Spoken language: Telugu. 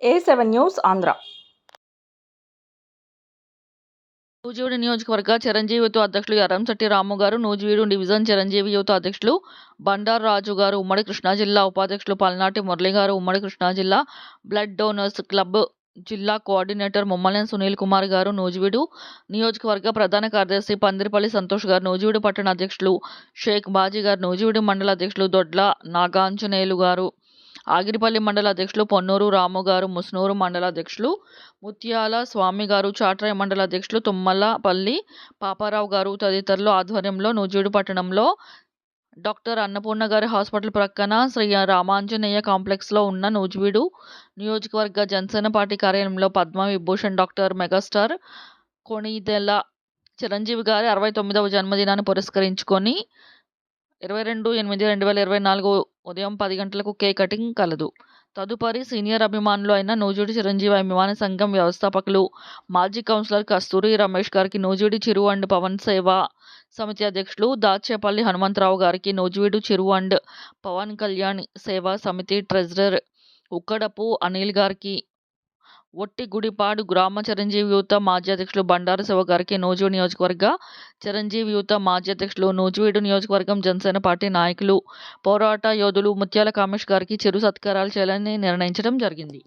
A7 news Andhra. నూజివీడు నియోజకవర్గ చిరంజీవి యూత్ అధ్యక్షులు ఎర్రంశెట్టి రాము గారు, నూజివీడు డివిజన్ చిరంజీవి యూత్ అధ్యక్షులు బండారు రాజు గారు, ఉమ్మడి కృష్ణా జిల్లా ఉపాధ్యక్షులు పల్నాటి మురళి గారు, ఉమ్మడి కృష్ణా జిల్లా బ్లడ్ డోనర్స్ క్లబ్ జిల్లా కోఆర్డినేటర్ ముమ్మలెన్ సునీల్ కుమార్ గారు, నూజివీడు నియోజకవర్గ ప్రధాన కార్యదర్శి పందిరిపల్లి సంతోష్ గారు, నూజివీడు పట్టణ అధ్యక్షులు షేక్ బాజీ గారు, నూజివీడు మండల అధ్యక్షులు దొడ్ల నాగాంజనేయులు గారు, ఆగిరిపల్లి మండల అధ్యక్షులు పొన్నూరు రాము గారు, ముస్నూరు మండల అధ్యక్షులు ముత్యాల స్వామి గారు, చాట్రాయ మండల అధ్యక్షులు తుమ్మలపల్లి పాపారావు గారు తదితరుల ఆధ్వర్యంలో నూజివీడు పట్టణంలో డాక్టర్ అన్నపూర్ణ గారి హాస్పిటల్ ప్రక్కన శ్రీ రామాంజనేయ కాంప్లెక్స్లో ఉన్న నూజివీడు నియోజకవర్గ జనసేన పార్టీ కార్యాలయంలో పద్మ విభూషణ్ డాక్టర్ మెగాస్టార్ కొణిదెల చిరంజీవి గారి 69వ జన్మదినాన్ని పురస్కరించుకొని 22/8/2024 ఉదయం 10 గంటలకు కేక్ కటింగ్ కలదు. తదుపరి సీనియర్ అభిమానులు అయిన నూజివీడు చిరంజీవి అభిమాన సంఘం వ్యవస్థాపకులు మాజీ కౌన్సిలర్ కస్తూరి రమేష్ గారికి, నూజివీడు చిరు అండ్ పవన్ సేవా సమితి అధ్యక్షులు దాచేపల్లి హనుమంతరావు గారికి, నూజివీడు చిరు అండ్ పవన్ కళ్యాణ్ సేవా సమితి ట్రెజరర్ ఉక్కడపు అనిల్ గారికి, ఒట్టిగుడిపాడు గ్రామ చిరంజీవి యూత్ మాజీ అధ్యక్షులు బండారు శివ గారికి, నూజివీడు నియోజకవర్గ చిరంజీవి యూత్ మాజీ అధ్యక్షులు, నూజివీడు నియోజకవర్గం జనసేన పార్టీ నాయకులు, పోరాట యోధులు ముత్యాల కామేష్ గారికి చిరు సత్కారాలు చేయాలని నిర్ణయించడం జరిగింది.